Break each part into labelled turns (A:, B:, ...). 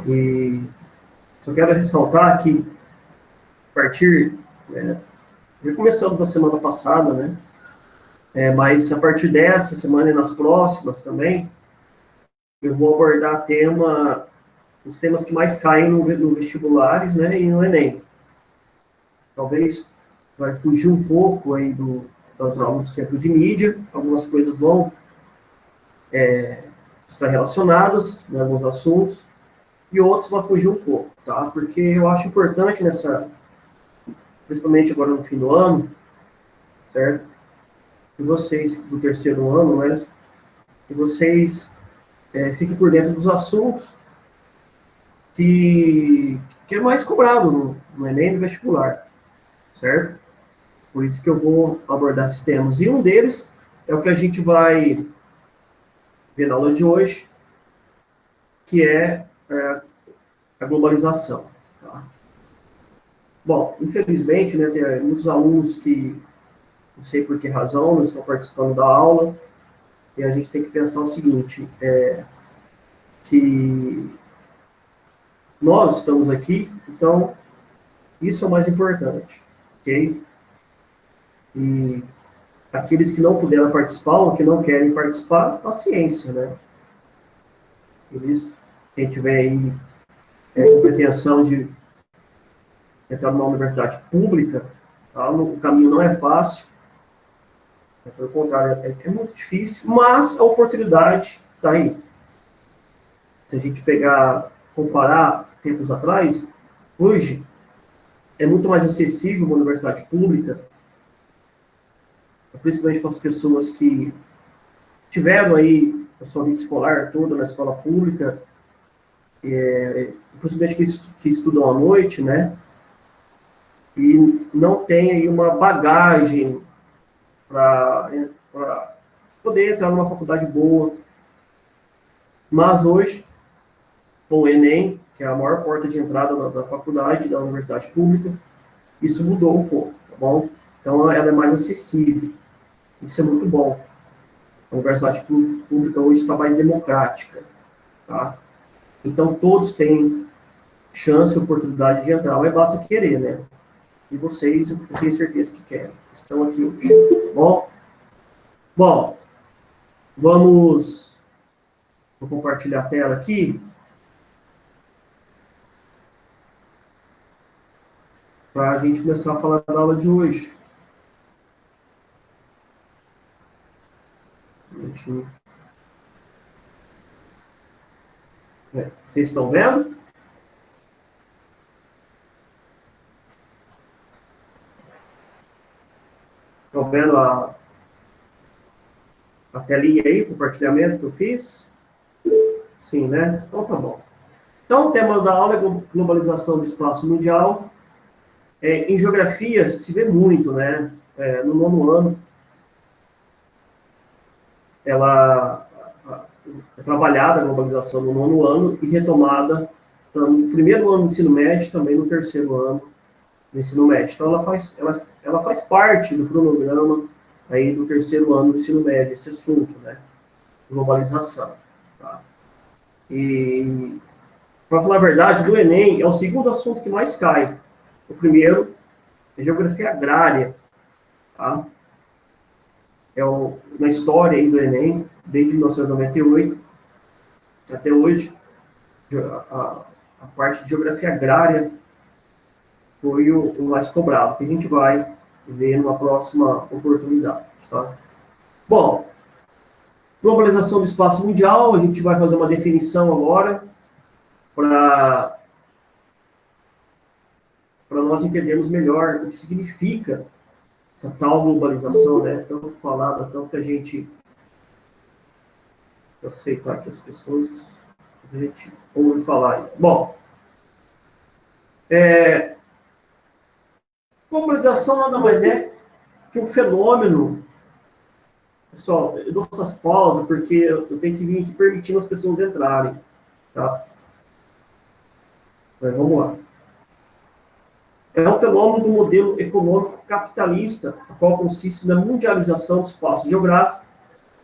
A: E só quero ressaltar que, a partir, já começamos na semana passada, né? Mas a partir dessa semana e nas próximas também, eu vou abordar os temas que mais caem no vestibulares, né, e no Enem. Talvez vai fugir um pouco aí das aulas do centro de mídia, algumas coisas vão estar relacionadas, né, alguns assuntos, e outros vão fugir um pouco, tá? Porque eu acho importante principalmente agora no fim do ano, certo? Que vocês do terceiro ano, né, que vocês fiquem por dentro dos assuntos que é mais cobrado no Enem e no vestibular, certo? Por isso que eu vou abordar esses temas. E um deles é o que a gente vai ver na aula de hoje, que é a globalização. Tá? Bom, infelizmente, né, tem muitos alunos que, não sei por que razão, não estão participando da aula, e a gente tem que pensar o seguinte, que nós estamos aqui, então isso é o mais importante, ok? E aqueles que não puderam participar ou que não querem participar, paciência, né? Eles, quem tiver aí com pretensão de entrar numa universidade pública, tá? O caminho não é fácil, pelo contrário, é muito difícil, mas a oportunidade está aí. Se a gente comparar tempos atrás, hoje é muito mais acessível uma universidade pública, principalmente para as pessoas que tiveram aí a sua vida escolar toda na escola pública, principalmente que estudam à noite, né? E não tem aí uma bagagem para poder entrar numa faculdade boa. Mas hoje, com o Enem, que é a maior porta de entrada da faculdade, da universidade pública, isso mudou um pouco, tá bom? Então, ela é mais acessível. Isso é muito bom. A universidade pública hoje está mais democrática, tá? Então, todos têm chance e oportunidade de entrar, mas basta querer, né? E vocês, eu tenho certeza que querem. Estão aqui hoje. Bom, vamos... Vou compartilhar a tela aqui para a gente começar a falar da aula de hoje. Vocês estão vendo? Estão vendo a telinha aí, o compartilhamento que eu fiz? Sim, né? Então tá bom. Então, o tema da aula é globalização do espaço mundial. Em geografia, se vê muito, né? No nono ano, ela é trabalhada a globalização no nono ano e retomada no primeiro ano do ensino médio, também no terceiro ano do ensino médio. Então, ela faz parte do cronograma aí do terceiro ano do ensino médio, esse assunto, né? Globalização. Tá? E, para falar a verdade, do Enem é o segundo assunto que mais cai. O primeiro é geografia agrária. Tá? Na história aí do Enem, desde 1998 até hoje, a parte de geografia agrária foi o mais cobrado, que a gente vai ver numa próxima oportunidade. Tá? Bom, globalização do espaço mundial, a gente vai fazer uma definição agora para nós entendermos melhor o que significa essa tal globalização, né? Tanto falada, tanto que a gente aceitar que as pessoas a gente ouve falar. Bom, globalização nada mais é que um fenômeno. Pessoal, eu dou essas pausas porque eu tenho que vir aqui permitindo as pessoas entrarem, tá? Mas vamos lá. É um fenômeno do modelo econômico capitalista, a qual consiste na mundialização do espaço geográfico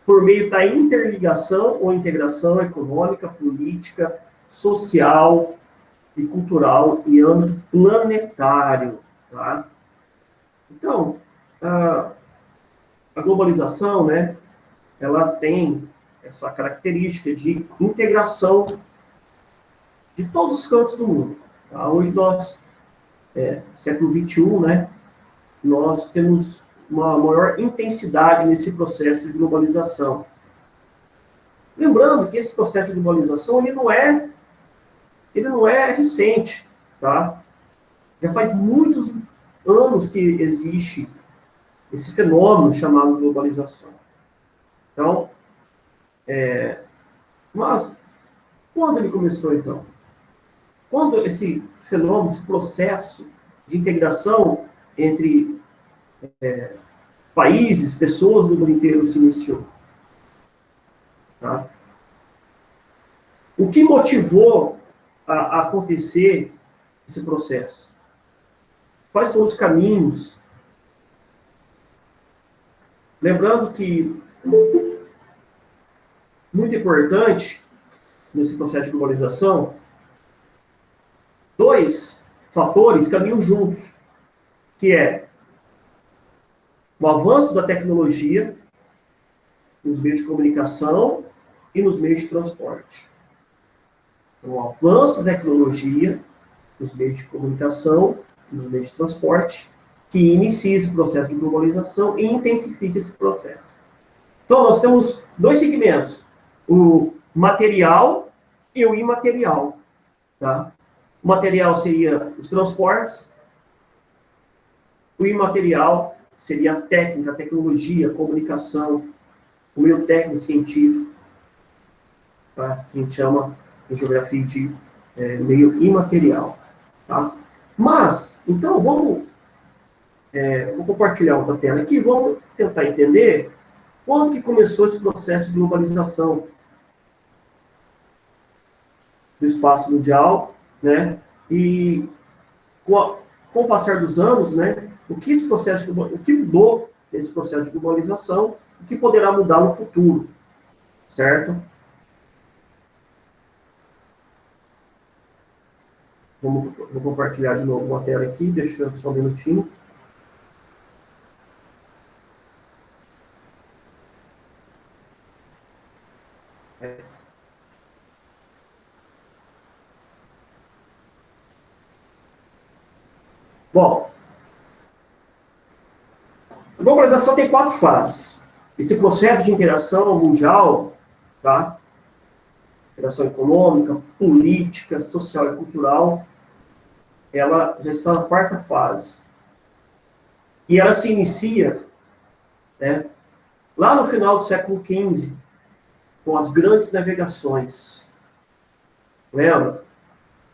A: por meio da interligação ou integração econômica, política, social e cultural em âmbito planetário. Tá? Então, a globalização, né, ela tem essa característica de integração de todos os cantos do mundo. Tá? Hoje nós, século XXI, né, nós temos uma maior intensidade nesse processo de globalização. Lembrando que esse processo de globalização ele não é recente, tá? Já faz muitos anos que existe esse fenômeno chamado globalização. Então, mas quando ele começou, então? Quando esse fenômeno, esse processo de integração entre países, pessoas do mundo inteiro se iniciou? Tá? O que motivou a acontecer esse processo? Quais são os caminhos? Lembrando que, muito importante, nesse processo de globalização, dois fatores caminham juntos, que é o avanço da tecnologia nos meios de comunicação e nos meios de transporte. Então, o avanço da tecnologia nos meios de comunicação e nos meios de transporte, que inicia esse processo de globalização e intensifica esse processo. Então, nós temos dois segmentos, o material e o imaterial. Tá? O material seria os transportes, o imaterial seria a técnica, a tecnologia, a comunicação, o meio técnico científico, tá? Que a gente chama em geografia de meio imaterial. Tá? Mas, então, vou compartilhar outra tela aqui, vamos tentar entender quando que começou esse processo de globalização do espaço mundial, né? E com o passar dos anos, né? O que mudou nesse processo de globalização, o que poderá mudar no futuro, certo? Vou compartilhar de novo uma tela aqui, deixando só um minutinho. Bom, a globalização tem 4 fases. Esse processo de interação mundial, tá? Interação econômica, política, social e cultural, ela já está na 4ª fase. E ela se inicia, né, lá no final do século XV, com as grandes navegações. Lembra?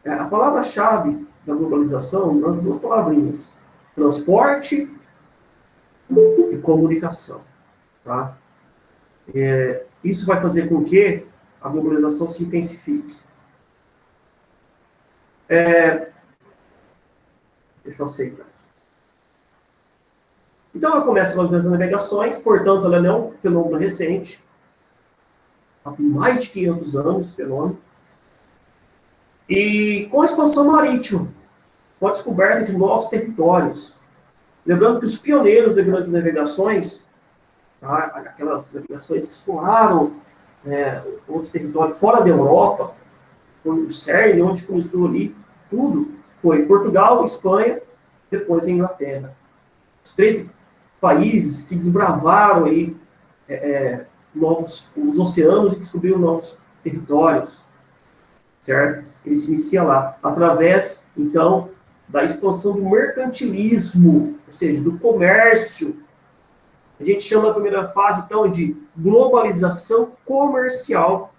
A: A palavra-chave da globalização são 2 palavrinhas: transporte e comunicação. Tá? Isso vai fazer com que a globalização se intensifique. Deixa eu aceitar. Então, ela começa com as grandes navegações, portanto, ela não é um fenômeno recente. Ela tem mais de 500 anos, esse fenômeno. E com a expansão marítima, com a descoberta de novos territórios. Lembrando que os pioneiros das grandes navegações, tá, aquelas navegações que exploraram outros territórios fora da Europa, foi o CERN, onde começou ali tudo, foi Portugal, Espanha, depois a Inglaterra. Os 3 países que desbravaram aí, os oceanos e descobriram novos territórios, certo? Ele se inicia lá, através, então, da expansão do mercantilismo, ou seja, do comércio. A gente chama a primeira fase, então, de globalização comercial,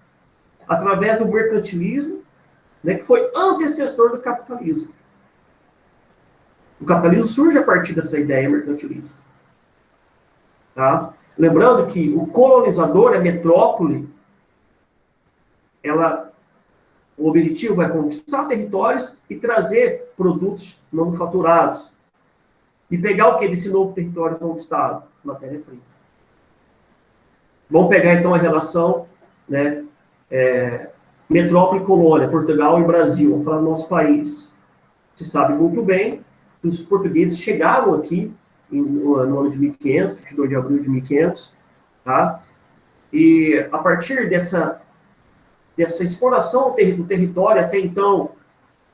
A: através do mercantilismo, né, que foi antecessor do capitalismo. O capitalismo surge a partir dessa ideia mercantilista. Tá? Lembrando que o colonizador, a metrópole, o objetivo é conquistar territórios e trazer produtos manufaturados. E pegar o que desse novo território conquistado? Matéria-prima. Vamos pegar, então, a relação, né, metrópole e colônia, Portugal e Brasil. Vamos falar do nosso país. Se sabe muito bem que os portugueses chegaram aqui no ano de 1500, 22 de abril de 1500, tá? E a partir dessa exploração do território até então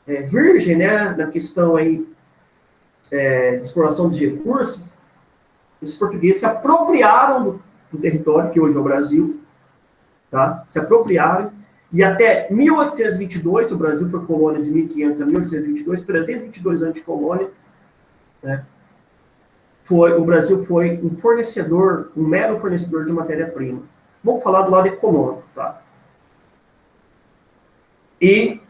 A: virgem, né, na questão aí, de exploração de recursos, esses portugueses se apropriaram do território, que hoje é o Brasil, tá? Se apropriaram, e até 1822, o Brasil foi colônia de 1500 a 1822, 322 anos de colônia, né? O Brasil foi um fornecedor, um mero fornecedor de matéria-prima. Vamos falar do lado econômico, tá? E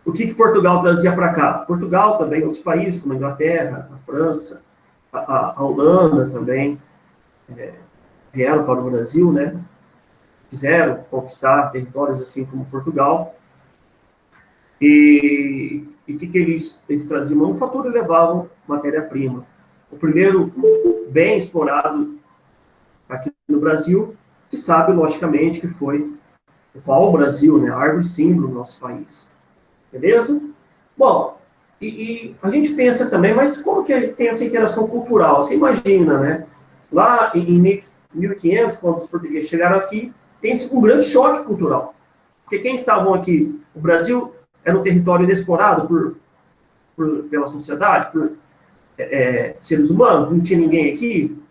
A: o que Portugal trazia para cá? Portugal também, outros países, como a Inglaterra, a França, a Holanda também, vieram para o Brasil, né? Quiseram conquistar territórios assim como Portugal. E o que eles traziam? Manufatura e levavam matéria-prima. O primeiro bem explorado aqui no Brasil, se sabe, logicamente, que foi o pau-brasil, né? A árvore símbolo do nosso país. Beleza? Bom, e a gente pensa também, mas como que tem essa interação cultural? Você imagina, né? Lá em 1500, quando os portugueses chegaram aqui, tem um grande choque cultural. Porque quem estavam aqui? O Brasil era um território inexplorado pela sociedade, por seres humanos, não tinha ninguém aqui?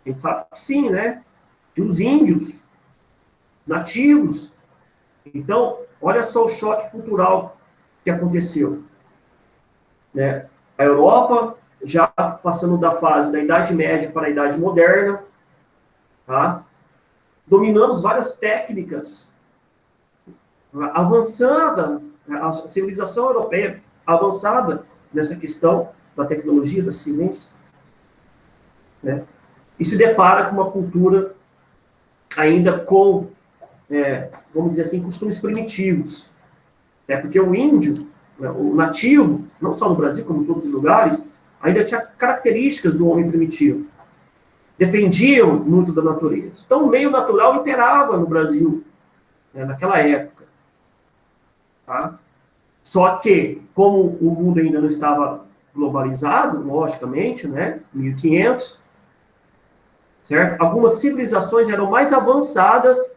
A: A gente sabe que sim, né? Tinha os índios, nativos. Então, olha só o choque cultural que aconteceu. Né? A Europa já passando da fase da Idade Média para a Idade Moderna, tá? Dominando várias técnicas, avançada, a civilização europeia avançada nessa questão da tecnologia, da ciência, né? E se depara com uma cultura ainda com, vamos dizer assim, costumes primitivos. Porque o índio, o nativo, não só no Brasil, como em todos os lugares, ainda tinha características do homem primitivo. Dependiam muito da natureza. Então, o meio natural imperava no Brasil, né, naquela época. Tá? Só que, como o mundo ainda não estava globalizado, logicamente, né, 1500, certo? Algumas civilizações eram mais avançadas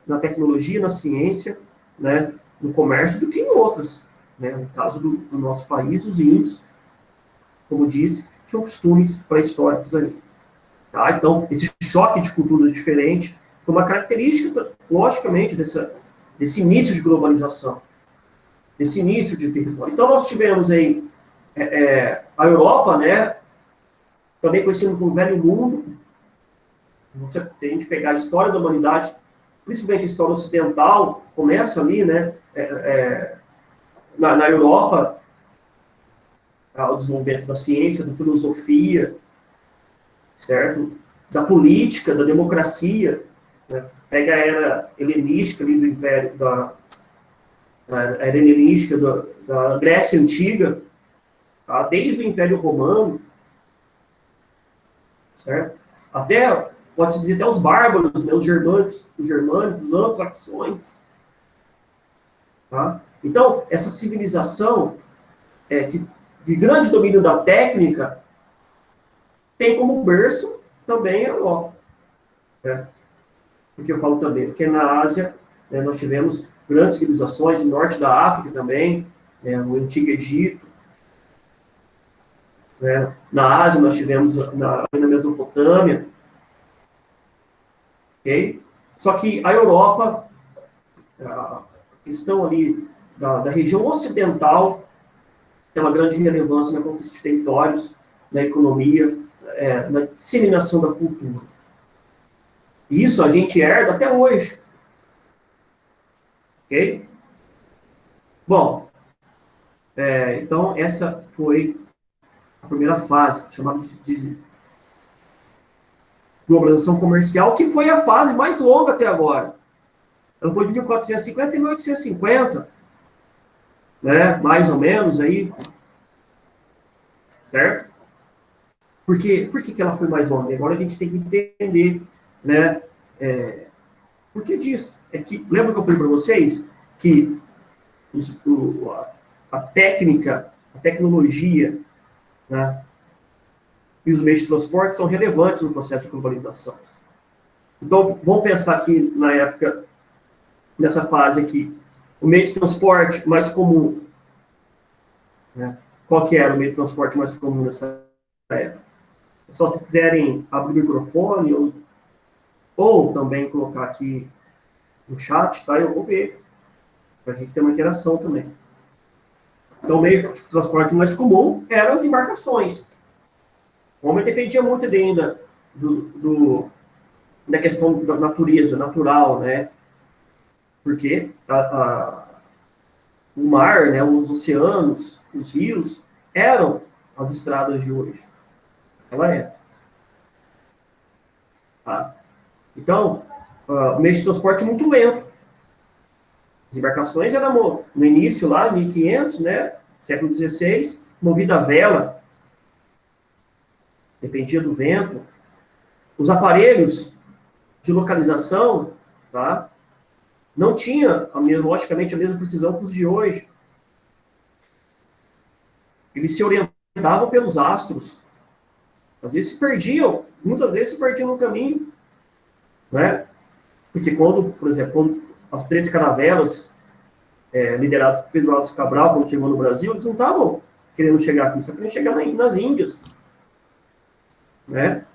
A: na tecnologia, na ciência, né, no comércio, do que em outras. Né? No caso do nosso país, os índios, como disse, tinham costumes pré-históricos ali. Tá? Então, esse choque de cultura diferente foi uma característica, logicamente, desse início de globalização, desse início de território. Então, nós tivemos aí a Europa, né, também conhecido como Velho Mundo. Se a gente pegar a história da humanidade, principalmente a história ocidental, começa ali, né, na Europa, o desenvolvimento da ciência, da filosofia, certo? Da política, da democracia, né? Pega a era helenística ali do Império, a era helenística da Grécia Antiga, tá? Desde o Império Romano, certo? Até, pode-se dizer, até os bárbaros, né? Os germânicos, os anglo-saxões, tá? Então, essa civilização de grande domínio da técnica tem como berço também a Europa. Né? Porque eu falo também, porque na Ásia, né, nós tivemos grandes civilizações, no norte da África também, né, o Antigo Egito. Né? Na Ásia nós tivemos na Mesopotâmia. Okay? Só que a Europa, a questão ali da região ocidental, tem uma grande relevância na conquista de territórios, na economia, na disseminação da cultura. E isso a gente herda até hoje. Ok? Bom, então essa foi a primeira fase, chamada de globalização comercial, que foi a fase mais longa até agora. Ela foi de 1450 a 1850, né? Mais ou menos aí. Certo? Por que ela foi mais longa? Agora a gente tem que entender, né, Por que disso? É que, lembra que eu falei para vocês que a técnica, a tecnologia, né, e os meios de transporte são relevantes no processo de globalização. Então, vamos pensar aqui na época, nessa fase aqui, o meio de transporte mais comum, né? Qual que era o meio de transporte mais comum nessa época? Só se quiserem abrir o microfone ou também colocar aqui no chat, tá? Eu vou ver, para a gente ter uma interação também. Então, o meio de transporte mais comum eram as embarcações. O homem dependia muito ainda da questão da natureza, natural, né? Porque o mar, né, os oceanos, os rios, eram as estradas de hoje. Ela é. Tá? Então, o meio de transporte é muito lento. As embarcações eram, no início, lá, 1500, né, século XVI, movida a vela, dependia do vento. Os aparelhos de localização, tá, não tinha, logicamente, a mesma precisão que os de hoje. Eles se orientavam pelos astros. Às vezes se perdiam, muitas vezes se perdiam no caminho, né? Porque quando, por exemplo, quando as 13 caravelas, lideradas por Pedro Álvares Cabral, quando chegou no Brasil, eles não estavam querendo chegar aqui, só queriam chegar nas Índias, né?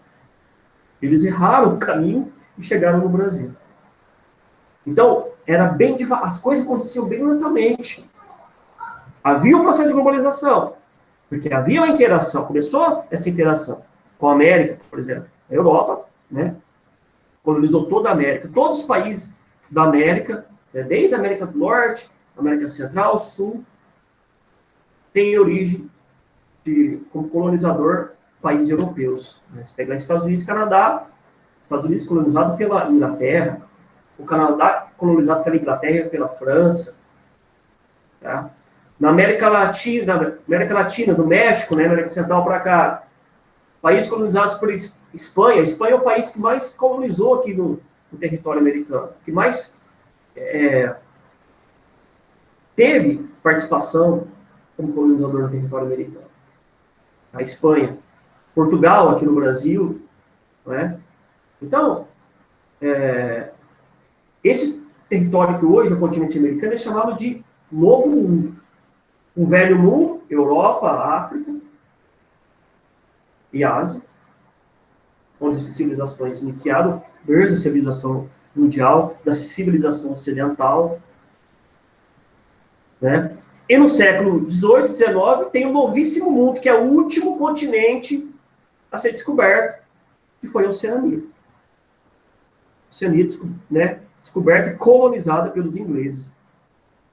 A: Eles erraram o caminho e chegaram no Brasil. Então, era bem devagar, as coisas aconteciam bem lentamente. Havia um processo de globalização, porque havia uma interação, começou essa interação com a América, por exemplo, a Europa, né? Colonizou toda a América, todos os países da América, né, desde a América do Norte, América Central, Sul, tem origem como colonizador países europeus. Né? Se pegar Estados Unidos e Canadá, Estados Unidos colonizado pela Inglaterra, o Canadá colonizado pela Inglaterra e pela França. Tá? Na América Latina, do México, né, América Central para cá, países colonizados por Espanha. A Espanha é o país que mais colonizou aqui no território americano, que mais teve participação como colonizador no território americano. A Espanha. Portugal, aqui no Brasil. Né? Então, esse território que hoje é o continente americano é chamado de Novo Mundo. O Velho Mundo, Europa, África e Ásia, onde as civilizações se iniciaram, desde a civilização mundial, da civilização ocidental. Né? E no século XVIII, XIX, tem o Novíssimo Mundo, que é o último continente a ser descoberto, que foi a Oceania. Oceania, né, descoberta e colonizada pelos ingleses.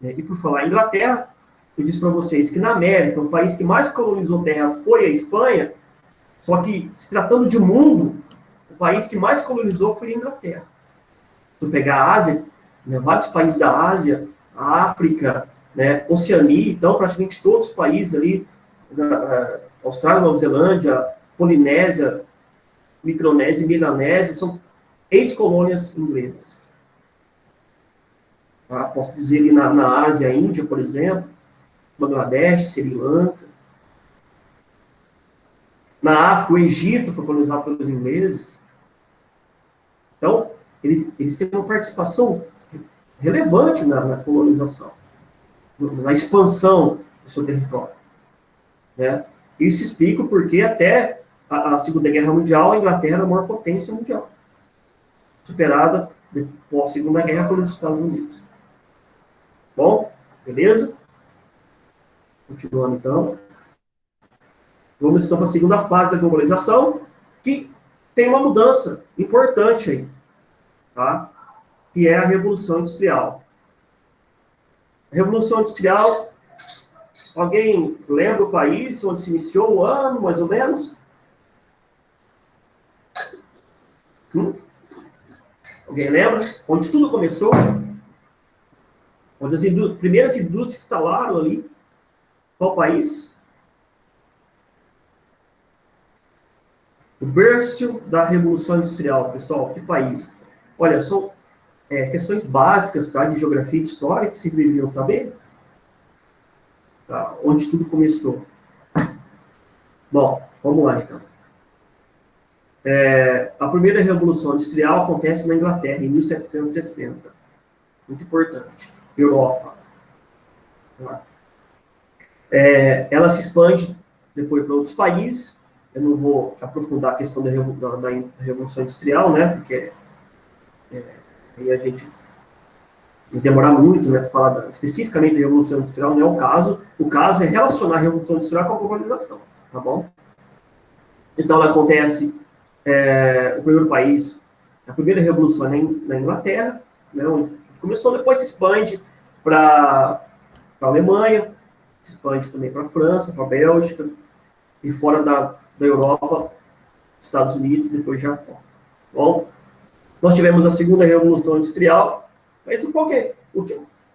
A: E por falar em Inglaterra, eu disse para vocês que na América, o país que mais colonizou terras foi a Espanha, só que, se tratando de mundo, o país que mais colonizou foi a Inglaterra. Se eu pegar a Ásia, né, vários países da Ásia, a África, né, Oceania, então praticamente todos os países ali, Austrália, Nova Zelândia, Polinésia, Micronésia e Melanésia, são ex-colônias inglesas. Tá? Posso dizer ali na Ásia, a Índia, por exemplo, Bangladesh, Sri Lanka. Na África, o Egito foi colonizado pelos ingleses. Então, eles têm uma participação relevante na colonização, na expansão do seu território. Né? Isso explica porque até a Segunda Guerra Mundial, a Inglaterra era a maior potência mundial, superada pós Segunda Guerra pelos Estados Unidos. Bom, beleza? Continuando então. Vamos então para a segunda fase da globalização, que tem uma mudança importante aí, tá? Que é a Revolução Industrial. A Revolução Industrial, alguém lembra o país onde se iniciou o ano, mais ou menos? Alguém lembra? Onde tudo começou? Onde as primeiras indústrias se instalaram ali? Qual país? O berço da Revolução Industrial, pessoal, que país? Olha, são questões básicas, tá, de geografia e de história que vocês deveriam saber, tá, onde tudo começou. Bom, vamos lá, então. A primeira revolução industrial acontece na Inglaterra, em 1760. Muito importante. Europa. Tá? Ela se expande depois para outros países. Eu não vou aprofundar a questão da Revolução Industrial, né? Porque aí a gente vai demorar muito, né, para falar especificamente da Revolução Industrial, não é o caso. O caso é relacionar a Revolução Industrial com a globalização, tá bom? Então, ela acontece, o primeiro país, a primeira revolução na Inglaterra, né, onde começou, depois se expande para a Alemanha, se expande também para a França, para a Bélgica, e fora da Europa, Estados Unidos, depois Japão. Bom, nós tivemos a segunda revolução industrial, mas o que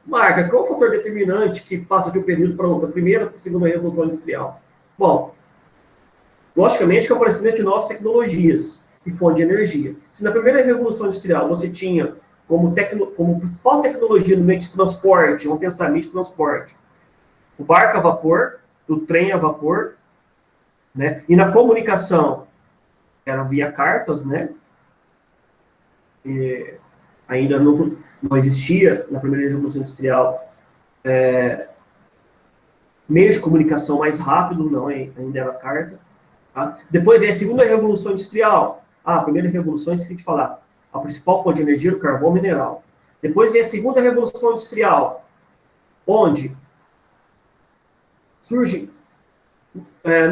A: marca, qual é o fator determinante que passa de um período para outro, da primeira para a segunda revolução industrial? Bom, logicamente que é o aparecimento de novas tecnologias e fonte de energia. Se na primeira revolução industrial você tinha como principal tecnologia no meio de transporte, vamos pensar meio de transporte, o barco a vapor, o trem a vapor, né? E na comunicação era via cartas, né? E ainda não existia na primeira revolução industrial meio de comunicação mais rápido, não, ainda era carta. Tá? Depois vem a segunda revolução industrial. A primeira revolução, esqueci de falar, a principal fonte de energia era o carvão mineral. Depois vem a segunda revolução industrial, onde surgem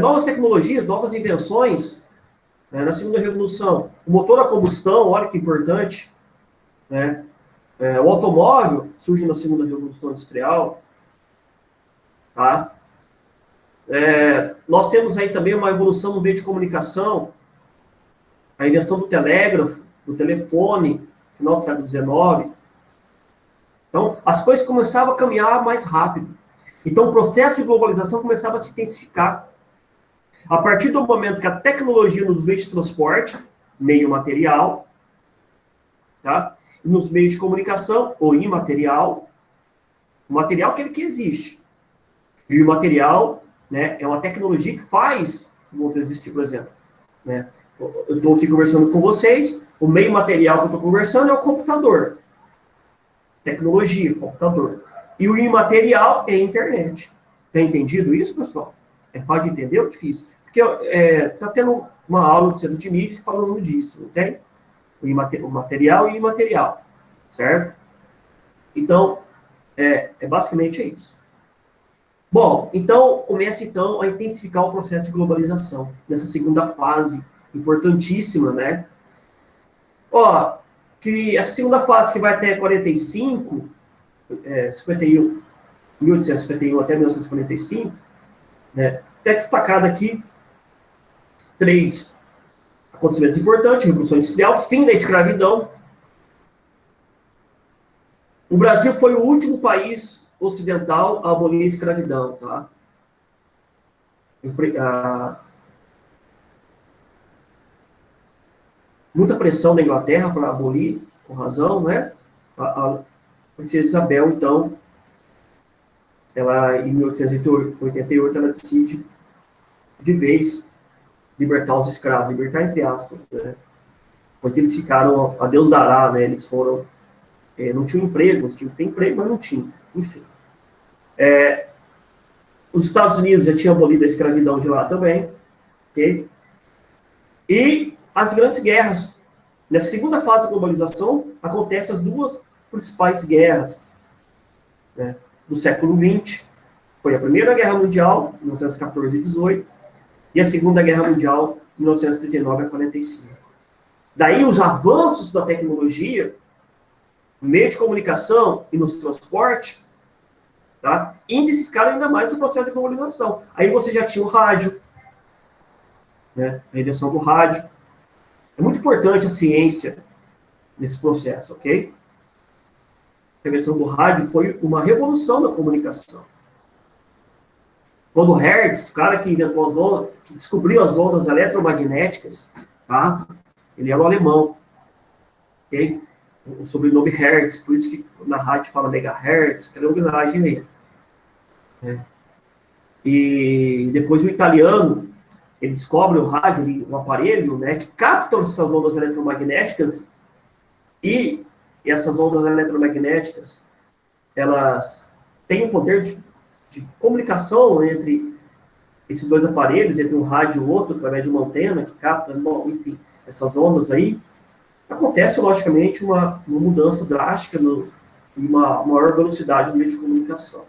A: novas tecnologias, novas invenções. Na segunda revolução, o motor a combustão, olha que importante, né? O automóvel surge na segunda revolução industrial, tá? Nós temos aí também uma evolução no meio de comunicação, a invenção do telégrafo, do telefone, final do século XIX. Então, as coisas começavam a caminhar mais rápido. Então, o processo de globalização começava a se intensificar. A partir do momento que a tecnologia nos meios de transporte, meio material, tá? E nos meios de comunicação, ou imaterial, o material que existe. E o imaterial, né, é uma tecnologia que faz o outro existir, por exemplo. Né? Eu estou aqui conversando com vocês, o meio material que eu estou conversando é o computador. Tecnologia, computador. E o imaterial é a internet. Tem entendido isso, pessoal? É fácil de entender ou difícil? Porque está tendo uma aula do Centro de Mídia falando disso, não tem? O material e o imaterial, certo? Então, basicamente é isso. Bom, então, começa então a intensificar o processo de globalização, nessa segunda fase, importantíssima, né? Ó, que a segunda fase que vai até 45, 51, 1851 até 1945, né? Até destacado aqui 3 acontecimentos importantes: Revolução Industrial, fim da escravidão. O Brasil foi o último país ocidental a abolir a escravidão, tá? Muita pressão da Inglaterra para abolir, com razão, né? A princesa Isabel, então, ela, em 1888, ela decide de vez libertar os escravos, libertar entre aspas, né? Pois eles ficaram, a Deus dará, né? Eles foram, não tinham emprego, tem emprego, mas não tinham, enfim. Os Estados Unidos já tinham abolido a escravidão de lá também, ok? E as grandes guerras. Nessa segunda fase da globalização, acontecem as 2 principais guerras, né, do século XX. Foi a Primeira Guerra Mundial, 1914 e 18, e a Segunda Guerra Mundial, 1939 a 45. Daí, os avanços da tecnologia, no meio de comunicação e no transporte, tá, intensificaram ainda mais o processo de globalização. Aí você já tinha o rádio, né, a invenção do rádio. É muito importante a ciência nesse processo, ok? A invenção do rádio foi uma revolução da comunicação. Quando Hertz, o cara que inventou as ondas, que descobriu as ondas eletromagnéticas, tá? Ele era um alemão, ok? o sobrenome Hertz, por isso que na rádio fala megahertz, que era homenagem a ele. Né? E depois o italiano, ele descobre o rádio, um aparelho, né, que capta essas ondas eletromagnéticas, e essas ondas eletromagnéticas, elas têm o poder de comunicação entre esses dois aparelhos, entre um rádio e o outro, através de uma antena que capta, bom, enfim, essas ondas aí. Acontece, logicamente, uma mudança drástica e uma maior velocidade no meio de comunicação.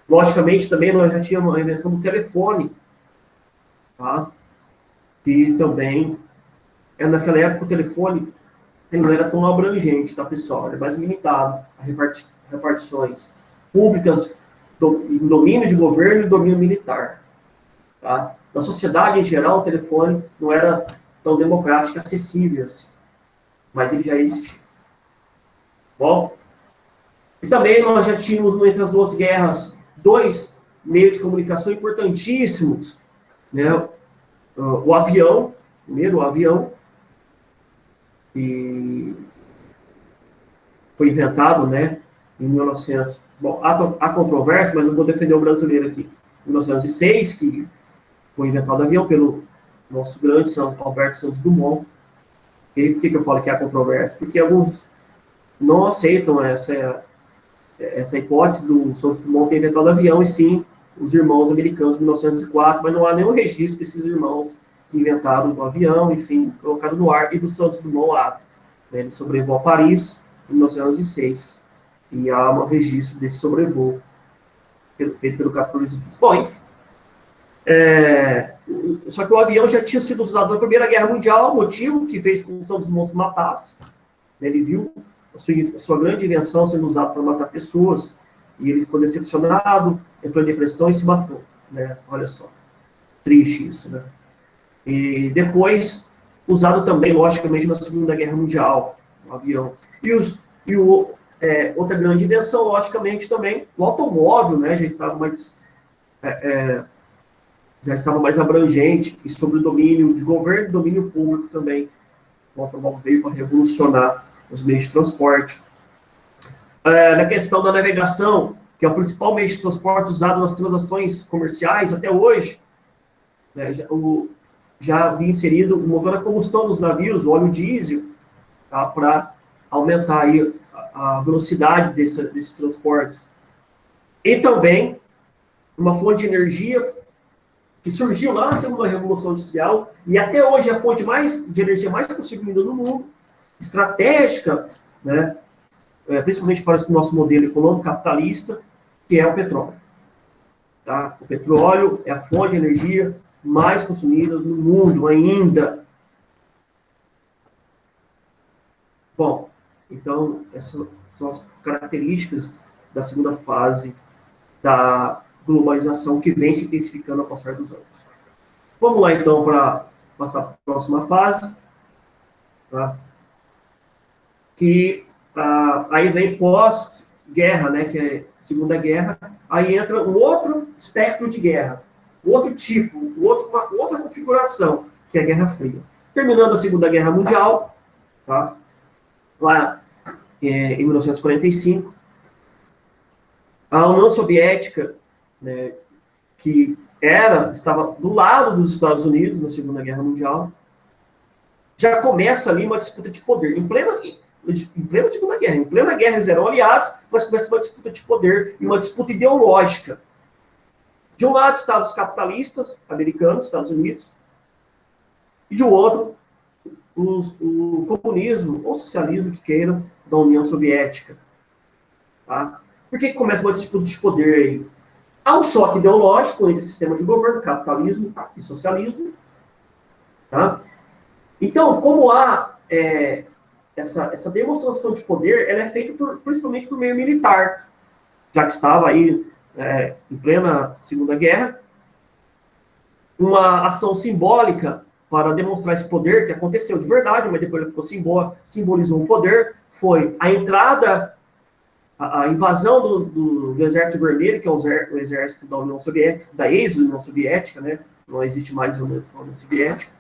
A: Logicamente, também nós já tínhamos a invenção do telefone, tá? Que também, naquela época, o telefone ele não era tão abrangente, tá, pessoal? Era mais limitado a repartições públicas, em domínio de governo e domínio militar. Tá? Da sociedade em geral, o telefone não era tão democrático e acessível assim, mas ele já existia. Bom, e também nós já tínhamos, entre as duas guerras, dois meios de comunicação importantíssimos, né? O avião, primeiro o avião, que foi inventado, né, em 1900. Bom, há controvérsia, mas não vou defender o brasileiro aqui. Em 1906, que foi inventado o avião pelo nosso grande Alberto Santos Dumont. Por que eu falo que há controvérsia? Porque alguns não aceitam essa hipótese do Santos Dumont ter inventado o avião, e sim os irmãos americanos de 1904, mas não há nenhum registro desses irmãos que inventaram o avião, enfim, colocaram no ar, e do Santos Dumont há. Ele sobrevoou a Paris em 1906, e há um registro desse sobrevoo feito pelo 14 bis. Bom, enfim. Só que o avião já tinha sido usado na Primeira Guerra Mundial, motivo que fez com que o Santos Dumont se matasse. Ele viu a sua grande invenção sendo usada para matar pessoas, e ele ficou decepcionado, entrou em depressão e se matou. Né? Olha só, triste isso. Né? E depois, usado também, logicamente, na Segunda Guerra Mundial, o avião. Outra grande invenção, logicamente, também, o automóvel, né, já estava mais abrangente, e sobre o domínio de governo e domínio público também. O automóvel veio para revolucionar os meios de transporte. Na questão da navegação, que é o principal meio de transporte usado nas transações comerciais até hoje, né, já havia inserido o motor a combustão nos navios, o óleo diesel, tá, para aumentar aí a velocidade desses transportes. E também uma fonte de energia que surgiu lá na segunda Revolução Industrial, e até hoje é a fonte de energia mais consumida no mundo, estratégica, né, principalmente para o nosso modelo econômico capitalista, que é o petróleo. Tá? O petróleo é a fonte de energia mais consumida no mundo ainda. Bom, então, essas são as características da segunda fase da globalização que vem se intensificando ao passar dos anos. Vamos lá, então, para passar para a próxima fase. Tá? Que aí vem pós-guerra, né, que é a Segunda Guerra, aí entra um outro espectro de guerra, outro tipo, uma outra configuração, que é a Guerra Fria. Terminando a Segunda Guerra Mundial, tá? Lá em 1945, a União Soviética, né, que estava do lado dos Estados Unidos na Segunda Guerra Mundial, já começa ali uma disputa de poder, em plena Segunda Guerra. Em plena guerra eles eram aliados, mas começa uma disputa de poder e uma disputa ideológica. De um lado estavam os capitalistas americanos, Estados Unidos, e de outro o comunismo, ou socialismo, que queiram, da União Soviética. Tá? Por que começa uma disputa de poder aí? Há um choque ideológico entre o sistema de governo, capitalismo e socialismo. Tá? Então, como há essa demonstração de poder, ela é feita principalmente por meio militar, já que estava aí em plena Segunda Guerra. Uma ação simbólica para demonstrar esse poder, que aconteceu de verdade, mas depois ele simbolizou um poder, foi a entrada, a invasão do Exército Vermelho, que é o exército da União Soviética, da ex-União Soviética, né? Não existe mais a União Soviética.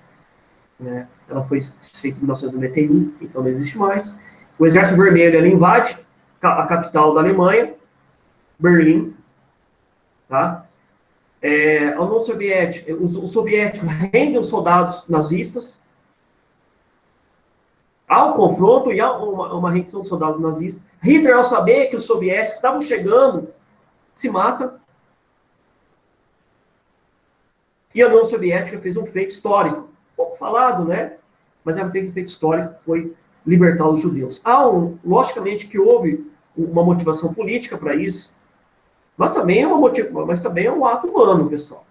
A: Né? Ela foi feita em 1991, então não existe mais. O Exército Vermelho ele invade a capital da Alemanha, Berlim, tá? A União Soviética, os soviéticos rendem os soldados nazistas. Há um confronto e há uma rendição de soldados nazistas. Hitler, ao saber que os soviéticos estavam chegando, se mata. E a União Soviética fez um feito histórico. Pouco falado, né? Mas ela fez um feito histórico, foi libertar os judeus. Logicamente que houve uma motivação política para isso, mas também é um ato humano, pessoal.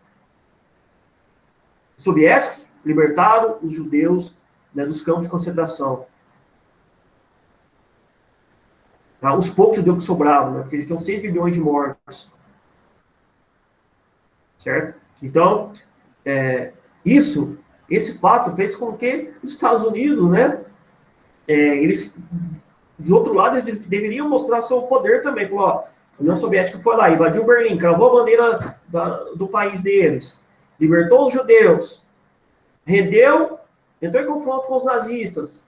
A: Os soviéticos libertaram os judeus, né, dos campos de concentração. Tá? Os poucos judeus que sobravam, né? Porque eles tinham 6 milhões de mortos. Certo? Então, esse fato fez com que os Estados Unidos, né, eles, de outro lado, eles deveriam mostrar seu poder também. Falou, ó, a União Soviética foi lá, invadiu Berlim, cravou a bandeira do país deles, libertou os judeus, rendeu, entrou em confronto com os nazistas,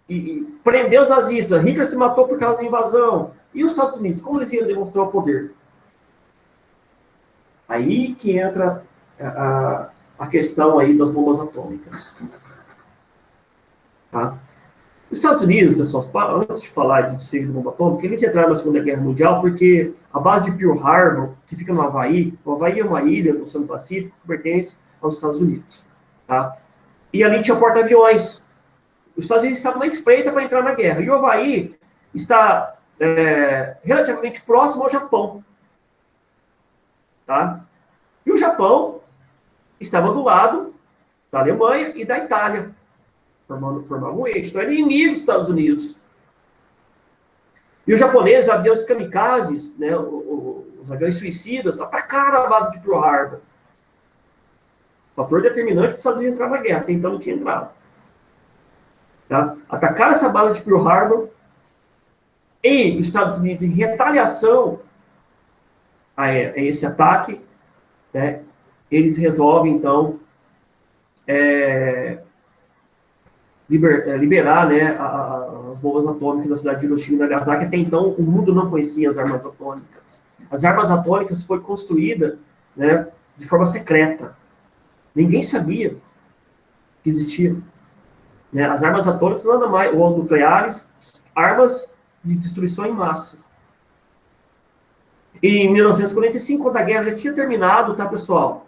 A: e prendeu os nazistas. Hitler se matou por causa da invasão. E os Estados Unidos, como eles iam demonstrar o poder? Aí que entra a questão aí das bombas atômicas. Tá? Os Estados Unidos, pessoal, antes de falar de ser de bomba atômica, eles entraram na Segunda Guerra Mundial porque a base de Pearl Harbor, que fica no Havaí, o Havaí é uma ilha do Oceano Pacífico que pertence aos Estados Unidos. Tá? E ali tinha porta-aviões. Os Estados Unidos estavam na espreita para entrar na guerra. E o Havaí está relativamente próximo ao Japão. Tá? E o Japão estava do lado da Alemanha e da Itália, formavam um eixo. Então, era inimigo dos Estados Unidos. E os japoneses, aviões kamikazes, né, os aviões suicidas, atacaram a base de Pearl Harbor. O fator determinante dos Estados Unidos entrar na guerra, tentando não tinha entrado. Tá? Atacaram essa base de Pearl Harbor e os Estados Unidos, em retaliação a esse ataque, né, eles resolvem, então, liberar, né, as bombas atômicas na cidade de Hiroshima e Nagasaki. Até então, o mundo não conhecia as armas atômicas. As armas atômicas foram construídas, né, de forma secreta. Ninguém sabia que existiam. Né? As armas atômicas nada mais, ou nucleares, armas de destruição em massa. E em 1945, quando a guerra já tinha terminado, tá, pessoal?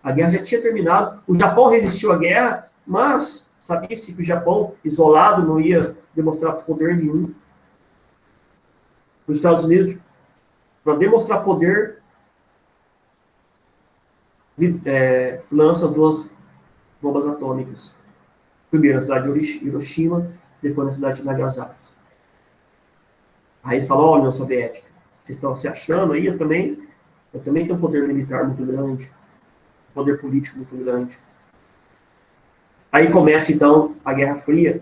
A: A guerra já tinha terminado. O Japão resistiu à guerra, mas sabia-se que o Japão, isolado, não ia demonstrar poder nenhum. Os Estados Unidos, para demonstrar poder, lança 2 bombas atômicas. Primeiro na cidade de Hiroshima, depois na cidade de Nagasaki. Aí eles falam, ó, União Soviética, vocês estão se achando aí, eu também tenho um poder militar muito grande, poder político muito grande. Aí começa, então, a Guerra Fria,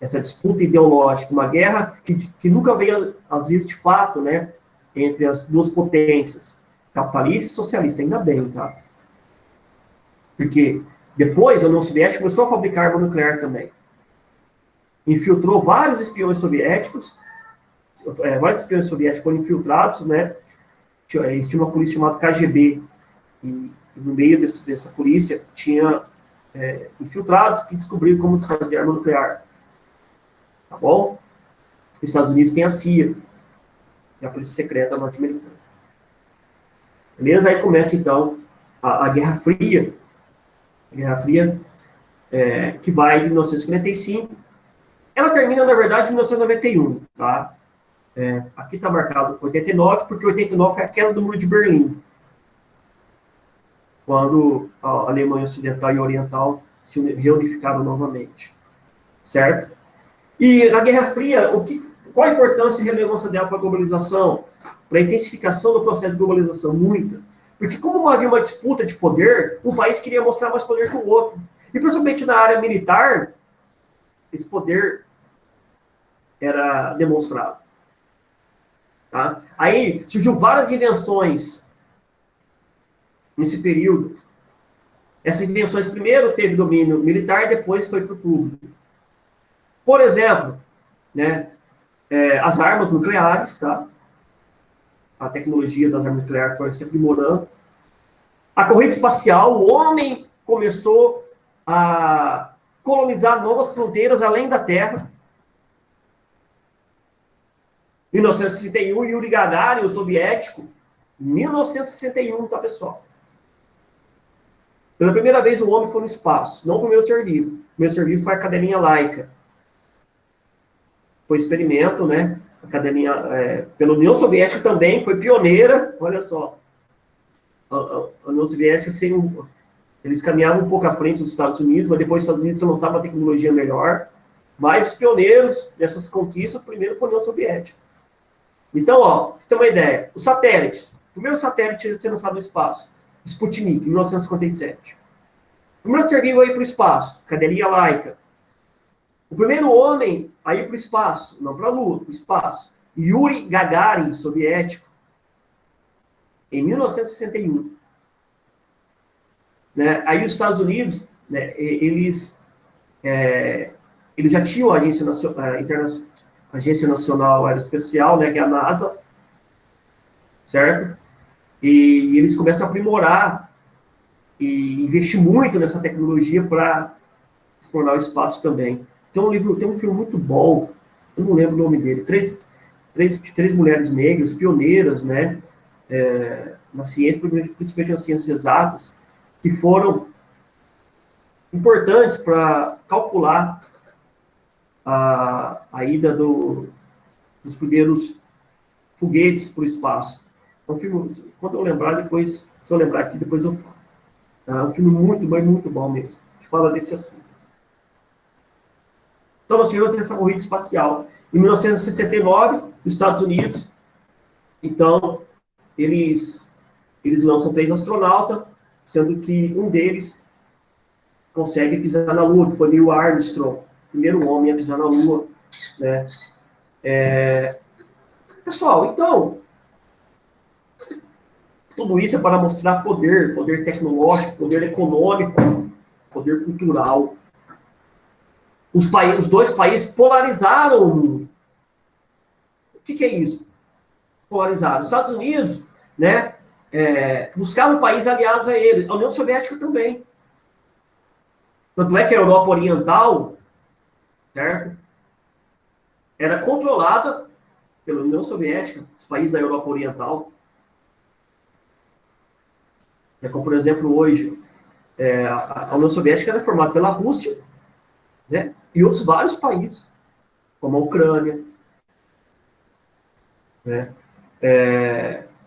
A: essa disputa ideológica, uma guerra que nunca veio, às vezes, de fato, né, entre as duas potências, capitalista e socialista, ainda bem, tá? Porque depois a União Soviética começou a fabricar arma nuclear também. Infiltrou vários espiões soviéticos, foram infiltrados, né? Eles tinham uma polícia chamada KGB, e no meio dessa polícia tinha infiltrados que descobriram como se fazer arma nuclear. Tá bom? Os Estados Unidos têm a CIA, que é a polícia secreta norte-americana. Beleza? Aí começa, então, a Guerra Fria. A Guerra Fria, que vai de 1955. Ela termina, na verdade, em 1991, tá? Aqui está marcado 89, porque 89 foi a queda do Muro de Berlim, quando a Alemanha Ocidental e Oriental se reunificaram novamente, certo? E na Guerra Fria, qual a importância e relevância dela para a globalização, para a intensificação do processo de globalização? Muita. Porque como havia uma disputa de poder, um país queria mostrar mais poder que o outro. E principalmente na área militar, esse poder era demonstrado. Tá? Aí surgiu várias invenções nesse período. Essas invenções primeiro teve domínio militar, depois foi para o público. Por exemplo, né? As armas nucleares, tá? A tecnologia das armas nucleares foi se aprimorando. A corrida espacial, o homem começou a colonizar novas fronteiras além da Terra. Em 1961, Yuri Gagarin, o soviético, 1961, tá, pessoal? Pela primeira vez o homem foi no espaço, não o primeiro ser vivo. O primeiro ser vivo foi a cadelinha Laika. Foi experimento, né? A cadelinha, pela União Soviética também, foi pioneira, olha só. A União Soviética, eles caminhavam um pouco à frente dos Estados Unidos, mas depois os Estados Unidos lançavam uma tecnologia melhor. Mas os pioneiros dessas conquistas, primeiro foi a União Soviética. Então, ó, você tem uma ideia. Os satélites. O primeiro satélite a ser lançado no espaço, Sputnik, em 1957. O primeiro ser vivo a ir para o espaço, cadelinha Laika. O primeiro homem a ir para o espaço, não para a Lua, para o espaço, Yuri Gagarin, soviético, em 1961. Né? Aí os Estados Unidos, né, eles já tinham a Agência Nacional Aeroespacial, né, que é a NASA, certo? E eles começam a aprimorar e investir muito nessa tecnologia para explorar o espaço também. Tem um filme muito bom, eu não lembro o nome dele, três mulheres negras, pioneiras, né, na ciência, principalmente nas ciências exatas, que foram importantes para calcular a ida dos primeiros foguetes para o espaço. É um filme, quando eu lembrar, depois, se eu lembrar aqui, depois eu falo. É um filme muito bom mesmo, que fala desse assunto. Então, nós tivemos essa corrida espacial. Em 1969, os Estados Unidos, então, eles lançam 3 astronautas, sendo que um deles consegue pisar na Lua, que foi Neil Armstrong, o primeiro homem a pisar na Lua. Né? Pessoal, então, tudo isso é para mostrar poder tecnológico, poder econômico, poder cultural. Os dois países polarizaram o mundo. O que é isso? Polarizaram. Os Estados Unidos, né, buscavam países aliados a ele. A União Soviética também. Tanto é que a Europa Oriental, certo, era controlada pela União Soviética, os países da Europa Oriental. Como, por exemplo, hoje, a União Soviética era formada pela Rússia, né, e outros vários países, como a Ucrânia, né,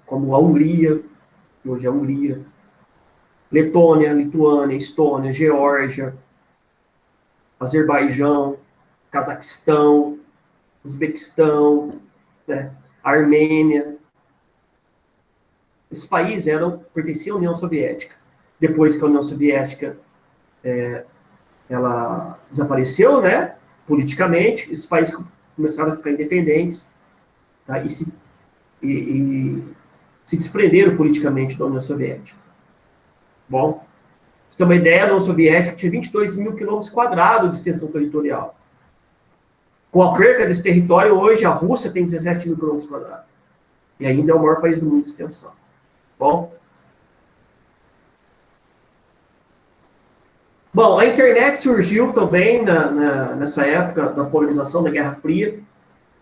A: como a Hungria, que hoje é a Hungria, Letônia, Lituânia, Estônia, Geórgia, Azerbaijão, Cazaquistão, Uzbequistão, né, Armênia. Esses países pertenciam à União Soviética. Depois que a União Soviética ela desapareceu, né, politicamente, esses países começaram a ficar independentes, tá, e se desprenderam politicamente da União Soviética. Bom, pra você ter uma ideia, a União Soviética tinha 22 mil quilômetros quadrados de extensão territorial. Com a perca desse território, hoje a Rússia tem 17 mil quilômetros quadrados. E ainda é o maior país do mundo de extensão. Bom, a internet surgiu também nessa época da polarização da Guerra Fria.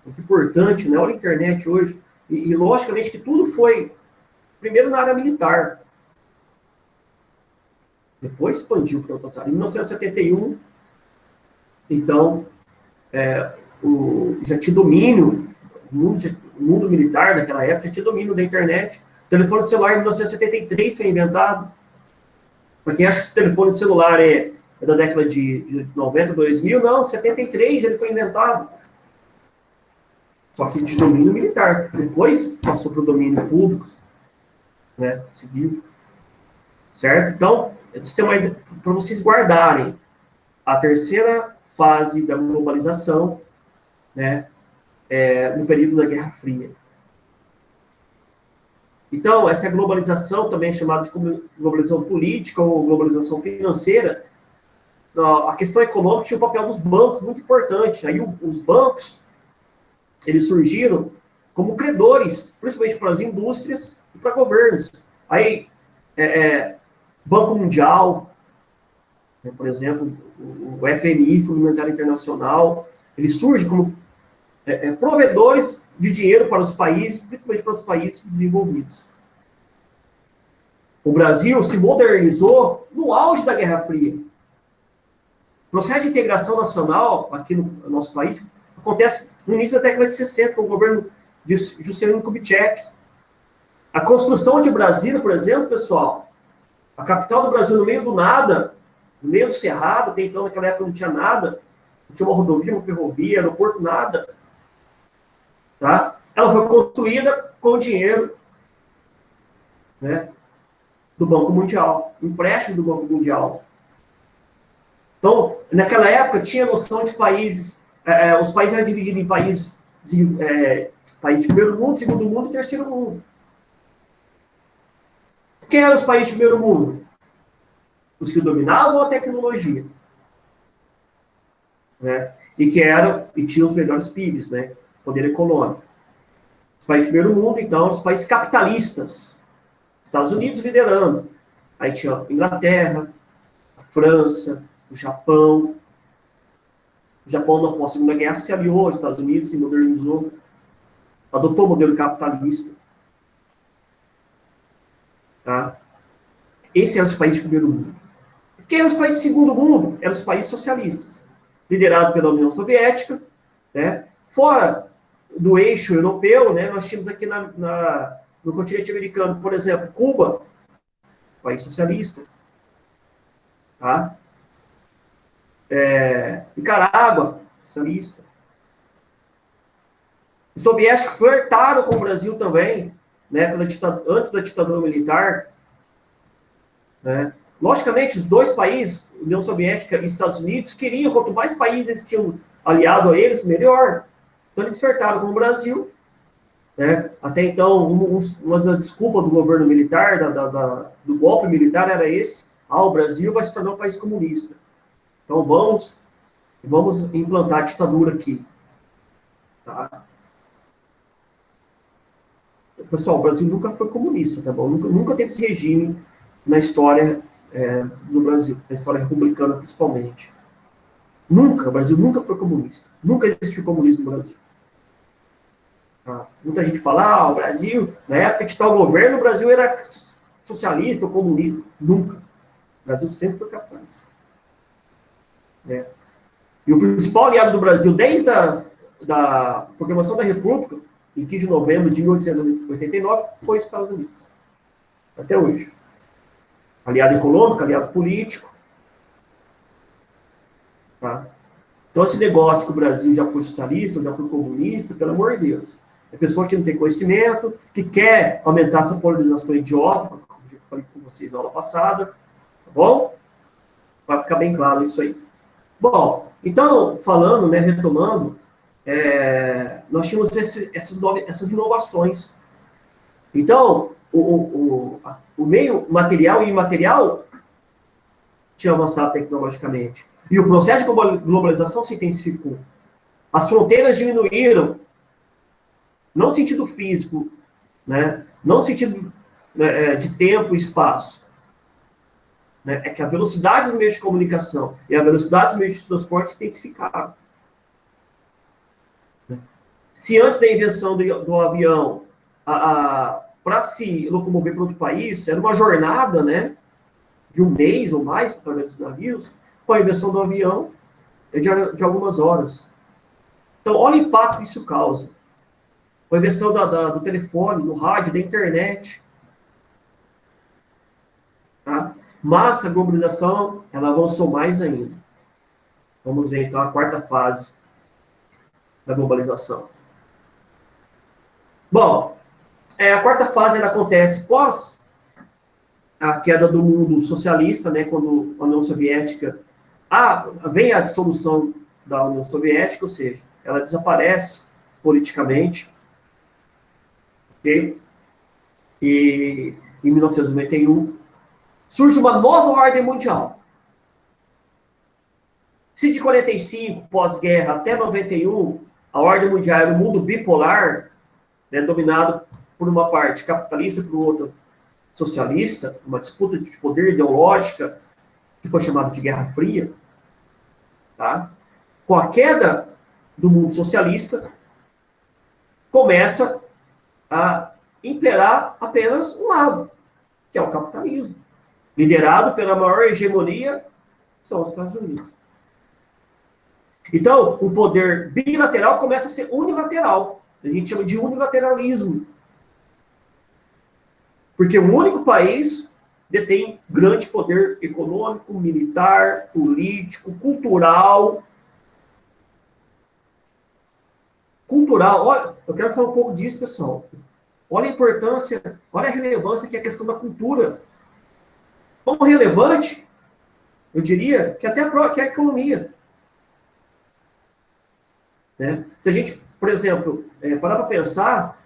A: Muito importante, né? Olha a internet hoje. E logicamente que tudo foi, primeiro na área militar. Depois expandiu para outras áreas. Em 1971, então, já tinha domínio, o mundo militar daquela época já tinha domínio da internet. O telefone celular em 1973 foi inventado. Para quem acha que o telefone celular é da década de 90, 2000, não, de 73 ele foi inventado. Só que de domínio militar. Depois passou para o domínio público, né, civil. Certo? Então, para vocês guardarem a terceira fase da globalização, né, no período da Guerra Fria. Então, essa globalização também é chamada de globalização política ou globalização financeira. A questão econômica tinha o papel dos bancos muito importante. Aí os bancos, eles surgiram como credores, principalmente para as indústrias e para governos. Aí, Banco Mundial, né, por exemplo, o FMI, Fundo Monetário Internacional, eles surgem como provedores de dinheiro para os países, principalmente para os países desenvolvidos. O Brasil se modernizou no auge da Guerra Fria. O processo de integração nacional aqui no nosso país acontece no início da década de 60, com o governo de Juscelino Kubitschek. A construção de Brasília, por exemplo, pessoal, a capital do Brasil no meio do nada, no meio do cerrado, até então naquela época não tinha nada, não tinha uma rodovia, uma ferrovia, aeroporto, nada. Tá? Ela foi construída com dinheiro, né, do Banco Mundial, empréstimo do Banco Mundial. Então, naquela época, tinha noção de países, os países eram divididos em países de primeiro mundo, segundo mundo e terceiro mundo. Quem eram os países de primeiro mundo? Os que dominavam a tecnologia. Né? E tinham os melhores PIBs, né? Poder econômico. Os países de primeiro mundo, então, os países capitalistas. Estados Unidos liderando. Aí tinha a Inglaterra, a França, o Japão. O Japão, após a Segunda Guerra, se aliou aos Estados Unidos, se modernizou, adotou o modelo capitalista. Tá? Esses eram os países de primeiro mundo. Quem eram os países de segundo mundo? Eram os países socialistas, liderados pela União Soviética. Né? Fora do eixo europeu, né, nós tínhamos aqui no continente americano, por exemplo, Cuba, país socialista. Tá? Nicarágua, socialista. Os soviéticos flertaram com o Brasil também, né, antes da ditadura militar. Né? Logicamente, os dois países, União Soviética e Estados Unidos, queriam, quanto mais países tinham aliado a eles, melhor. Então, eles flertaram com o Brasil. Né? Até então, uma das desculpas do governo militar, do golpe militar, era esse. O Brasil vai se tornar um país comunista. Então, vamos implantar a ditadura aqui. Tá? Pessoal, o Brasil nunca foi comunista, tá bom? Nunca teve esse regime na história do Brasil, na história republicana principalmente. O Brasil nunca foi comunista. Nunca existiu comunismo no Brasil. Tá? Muita gente fala, o Brasil, na época de tal governo, o Brasil era socialista ou comunista. Nunca. O Brasil sempre foi capitalista. Né? E o principal aliado do Brasil, desde a proclamação da República, em 15 de novembro de 1889, foi os Estados Unidos. Até hoje. Aliado econômico, aliado político. Tá? Então, esse negócio que o Brasil já foi socialista, já foi comunista, pelo amor de Deus. É pessoa que não tem conhecimento, que quer aumentar essa polarização idiota, como eu falei com vocês na aula passada. Tá bom? Vai ficar bem claro isso aí. Bom, então, falando, né, retomando, nós tínhamos essas inovações. Então, o meio material e imaterial tinha avançado tecnologicamente. E o processo de globalização se intensificou. As fronteiras diminuíram, não no sentido físico, né? Não no sentido de tempo e espaço. Né? É que a velocidade do meio de comunicação e a velocidade do meio de transporte se intensificaram. Se antes da invenção do avião, para se locomover para outro país, era uma jornada, né, de um mês ou mais, através dos navios, com a invenção do avião, de algumas horas. Então, olha o impacto que isso causa. Com a invenção do telefone, do rádio, da internet. Tá? Mas a globalização, ela avançou mais ainda. Vamos ver, então, a quarta fase da globalização. Bom, a quarta fase ela acontece pós a queda do mundo socialista, né, quando a União Soviética vem a dissolução da União Soviética, ou seja, ela desaparece politicamente, ok? E em 1991 surge uma nova ordem mundial. Se de 45, pós-guerra, até 91, a ordem mundial era um mundo bipolar, né, dominado por uma parte capitalista e por outra socialista, uma disputa de poder ideológica, que foi chamada de Guerra Fria, tá? Com a queda do mundo socialista, começa a imperar apenas um lado, que é o capitalismo, liderado pela maior hegemonia, que são os Estados Unidos. Então, o poder bilateral começa a ser unilateral. A gente chama de unilateralismo. Porque um único país detém grande poder econômico, militar, político, cultural. Cultural, olha, eu quero falar um pouco disso, pessoal. Olha a importância, olha a relevância que é a questão da cultura. Tão relevante, eu diria, que até que a economia. Né? Se a gente, por exemplo, parar para pensar,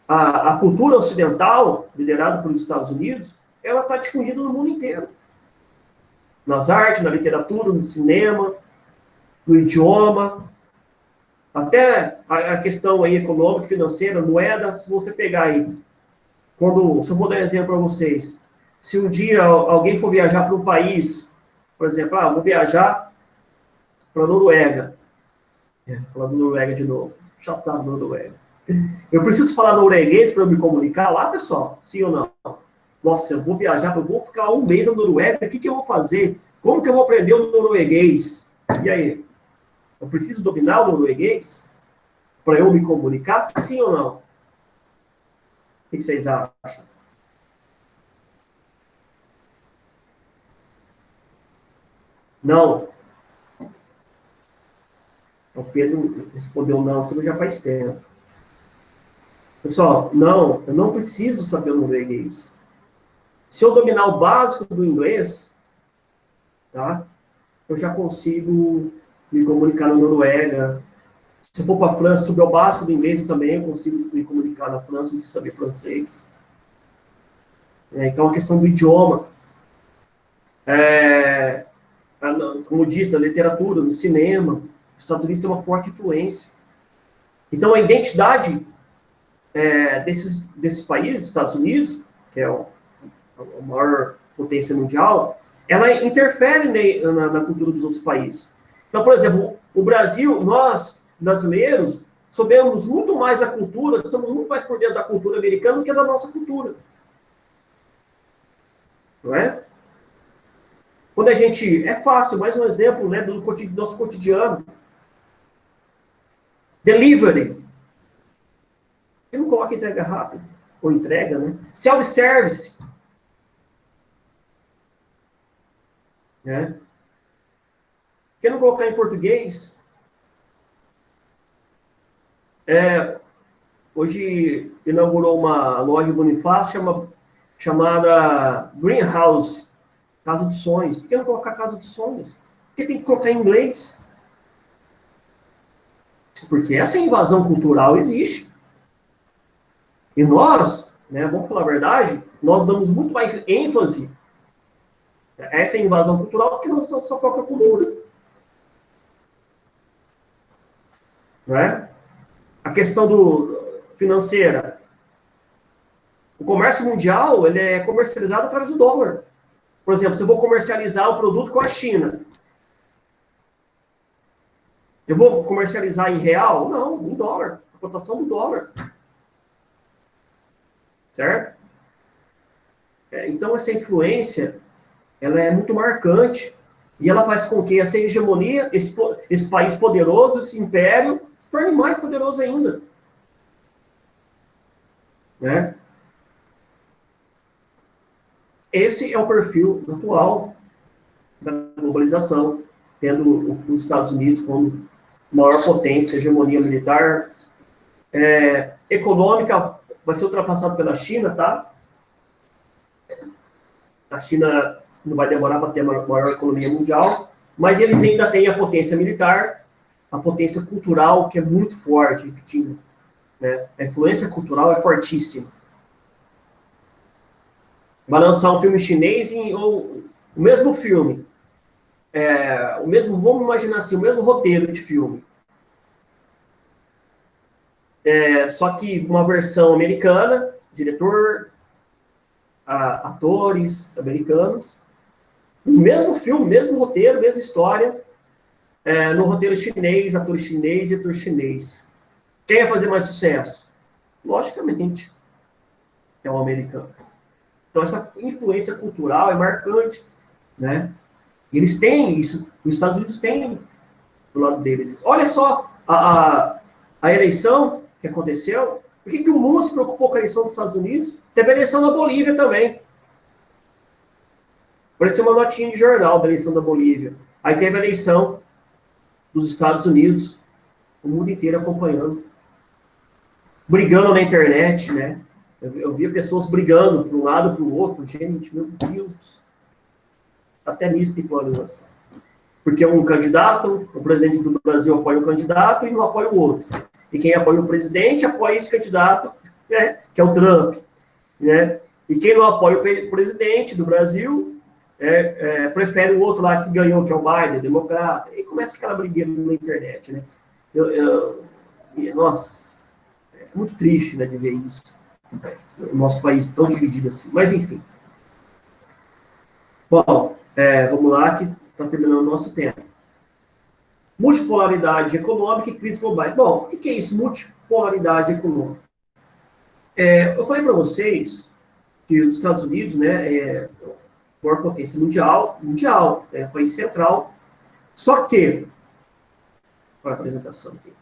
A: a cultura ocidental, liderada pelos Estados Unidos, ela está difundida no mundo inteiro. Nas artes, na literatura, no cinema, no idioma, até a questão aí econômica, financeira, moeda, se você pegar aí, se eu vou dar um exemplo para vocês, se um dia alguém for viajar para um país, por exemplo, vou viajar para a Noruega, falar do Noruega de novo, já sabe Noruega. Eu preciso falar norueguês para eu me comunicar lá, pessoal? Sim ou não? Nossa, eu vou viajar, eu vou ficar um mês na Noruega, o que eu vou fazer? Como que eu vou aprender o norueguês? E aí? Eu preciso dominar o norueguês para eu me comunicar? Sim ou não? O que vocês acham? Não. O Pedro respondeu não, tudo já faz tempo. Pessoal, não, eu não preciso saber o norueguês. Se eu dominar o básico do inglês, tá? Eu já consigo me comunicar na Noruega. Se eu for para a França, souber o básico do inglês, eu também consigo me comunicar na França, não preciso saber francês. Então, a questão do idioma. Como disse, na literatura, no cinema, os Estados Unidos têm uma forte influência. Então, a identidade desses países, Estados Unidos, que é a maior potência mundial, ela interfere na cultura dos outros países. Então, por exemplo, o Brasil, nós, brasileiros, sabemos muito mais da cultura, estamos muito mais por dentro da cultura americana do que da nossa cultura. Não é? Quando a gente... É fácil, mais um exemplo, né, do nosso cotidiano. Delivery. Eu não coloco entrega rápida, ou entrega, né? Self-service. Né? Por que não colocar em português? Hoje inaugurou uma loja em Bonifácio chamada Greenhouse, Casa de Sonhos. Por que não colocar Casa de Sonhos? Porque tem que colocar em inglês. Porque essa invasão cultural existe. E nós, né, vamos falar a verdade, nós damos muito mais ênfase a essa invasão cultural do que a nossa própria cultura. Não é? A questão financeira. O comércio mundial ele é comercializado através do dólar. Por exemplo, se eu vou comercializar o produto com a China, eu vou comercializar em real? Não, em dólar. A cotação do dólar. Certo? Então, essa influência ela é muito marcante. E ela faz com que essa hegemonia, esse país poderoso, esse império, se torne mais poderoso ainda. Né? Esse é o perfil atual da globalização, tendo os Estados Unidos como maior potência, hegemonia militar, econômica, vai ser ultrapassado pela China, tá? A China não vai demorar para ter a maior economia mundial, mas eles ainda têm a potência militar, a potência cultural, que é muito forte, repetindo. Né? A influência cultural é fortíssima. Vai lançar um filme chinês ou o mesmo filme, vamos imaginar assim, o mesmo roteiro de filme. Só que uma versão americana, diretor, atores americanos, o mesmo filme, mesmo roteiro, mesma história, no roteiro chinês, ator chinês, diretor chinês. Quem vai fazer mais sucesso? Logicamente, é o americano. Então, essa influência cultural é marcante, né? E eles têm isso, os Estados Unidos têm do lado deles isso. Olha só a eleição que aconteceu. Por que o mundo se preocupou com a eleição dos Estados Unidos? Teve a eleição da Bolívia também. Apareceu uma notinha de jornal da eleição da Bolívia. Aí teve a eleição dos Estados Unidos, o mundo inteiro acompanhando. Brigando na internet, né? Eu via pessoas brigando para um lado para o outro. Gente, meu Deus. Até nisso tem polarização. Porque um candidato, o presidente do Brasil apoia um candidato e não apoia o outro. E quem apoia o presidente apoia esse candidato, né, que é o Trump. Né? E quem não apoia o presidente do Brasil prefere o outro lá que ganhou, que é o Biden, democrata. E começa aquela brigueira na internet. Né? Nossa, é muito triste, né, de ver isso. O nosso país tão dividido assim. Mas, enfim. Bom, vamos lá, que está terminando o nosso tempo. Multipolaridade econômica e crise global. Bom, o que é isso, multipolaridade econômica? Eu falei para vocês que os Estados Unidos, né, é a maior potência mundial, é o país central, só que, para a apresentação aqui,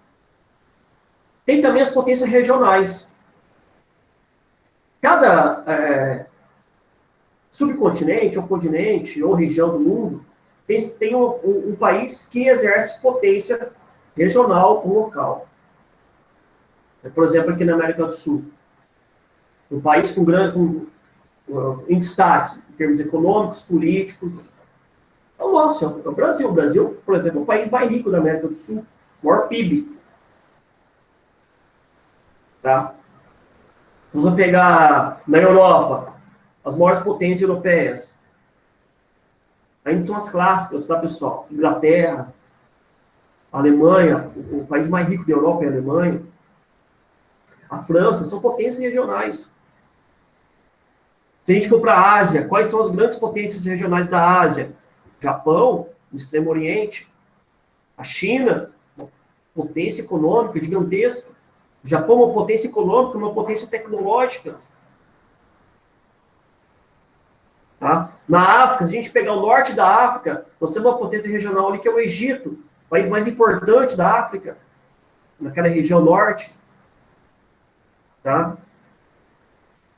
A: tem também as potências regionais. Cada subcontinente, ou continente, ou região do mundo, tem um país que exerce potência regional ou local. Por exemplo, aqui na América do Sul, um país em destaque em termos econômicos, políticos, é o nosso, é o Brasil. O Brasil, por exemplo, é o país mais rico da América do Sul, maior PIB. Tá? Se você pegar na Europa, as maiores potências europeias, ainda são as clássicas, tá, pessoal? Inglaterra, Alemanha, o país mais rico da Europa é a Alemanha. A França, são potências regionais. Se a gente for para a Ásia, quais são as grandes potências regionais da Ásia? Japão, no Extremo Oriente. A China, uma potência econômica gigantesca. O Japão é uma potência econômica, uma potência tecnológica. Tá? Na África, se a gente pegar o norte da África, nós temos uma potência regional ali que é o Egito, o país mais importante da África, naquela região norte. Tá?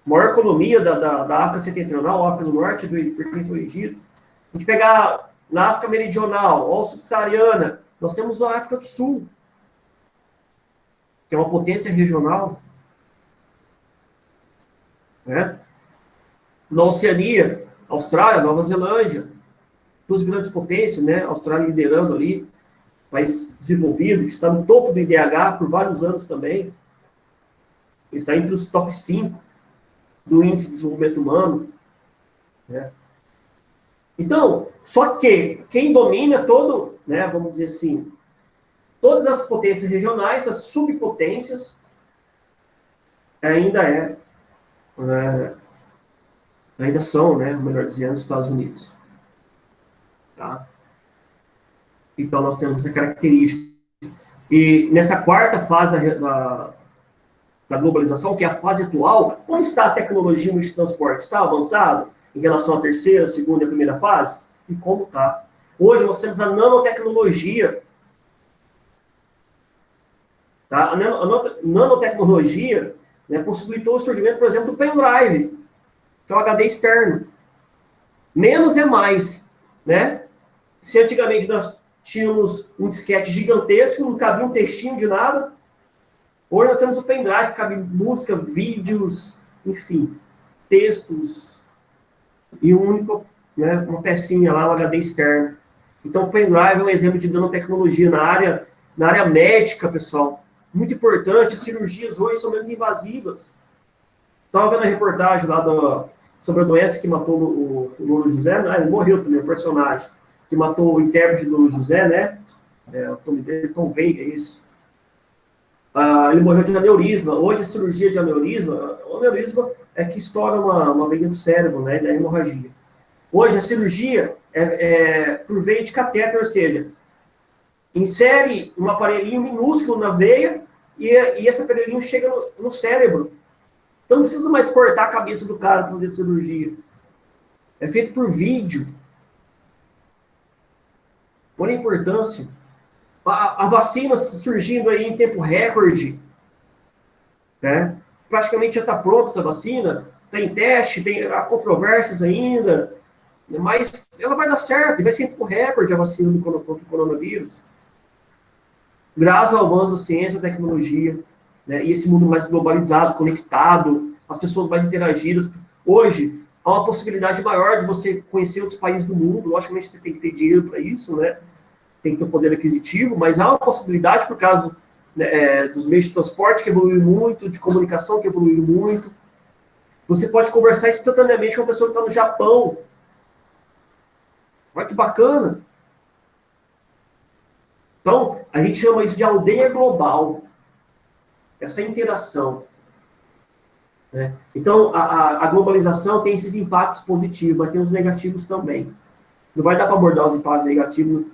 A: A maior economia da África Setentrional, África do Norte, pertence ao Egito. A gente pegar na África Meridional, ou subsaariana, nós temos a África do Sul, que é uma potência regional. Né? Na Oceania, Austrália, Nova Zelândia, duas grandes potências, né? A Austrália liderando ali, país desenvolvido, que está no topo do IDH por vários anos também. Ele está entre os top 5 do Índice de Desenvolvimento Humano. Né? Então, só que quem domina todo, né, vamos dizer assim, todas as potências regionais, as subpotências, ainda são, né, melhor dizendo, os Estados Unidos. Tá? Então, nós temos essa característica. E nessa quarta fase da globalização, que é a fase atual, como está a tecnologia no transporte? Está avançado em relação à terceira, segunda e primeira fase? E como está? Hoje nós temos a nanotecnologia. Tá? A nanotecnologia, né, possibilitou o surgimento, por exemplo, do pendrive, que é o HD externo. Menos é mais. Né? Se antigamente nós tínhamos um disquete gigantesco, não cabia um textinho de nada, hoje nós temos o pendrive, que cabe música, vídeos, enfim, textos, e uma pecinha lá, um HD externo. Então, o pendrive é um exemplo de nanotecnologia na área médica, pessoal. Muito importante, as cirurgias hoje são menos invasivas. Estava vendo a reportagem lá sobre a doença que matou o Louro José, né? Ele morreu também, o personagem, que matou o intérprete do Louro José, né? O nome dele, Tom Veiga, isso. Ele morreu de aneurisma. Hoje, a cirurgia de aneurisma, o aneurisma é que estoura uma veia do cérebro, né, da hemorragia. Hoje, a cirurgia é por veia de catéter, ou seja, insere um aparelhinho minúsculo na veia e esse aparelhinho chega no cérebro. Então, não precisa mais cortar a cabeça do cara para fazer cirurgia. É feito por vídeo. Olha a importância. A vacina surgindo aí em tempo recorde, né? Praticamente já está pronta essa vacina, tem teste, há controvérsias ainda, mas ela vai dar certo, e vai ser em tempo recorde a vacina contra o coronavírus. Graças ao avanço da ciência e tecnologia, né? E esse mundo mais globalizado, conectado, as pessoas mais interagidas. Hoje, há uma possibilidade maior de você conhecer outros países do mundo. Logicamente, você tem que ter dinheiro para isso, né? Tem que ter poder aquisitivo, mas há uma possibilidade por causa, né, dos meios de transporte que evoluíram muito, de comunicação que evoluíram muito. Você pode conversar instantaneamente com uma pessoa que está no Japão. Olha que bacana. Então, a gente chama isso de aldeia global. Essa interação. Né? Então, a globalização tem esses impactos positivos, mas tem os negativos também. Não vai dar para abordar os impactos negativos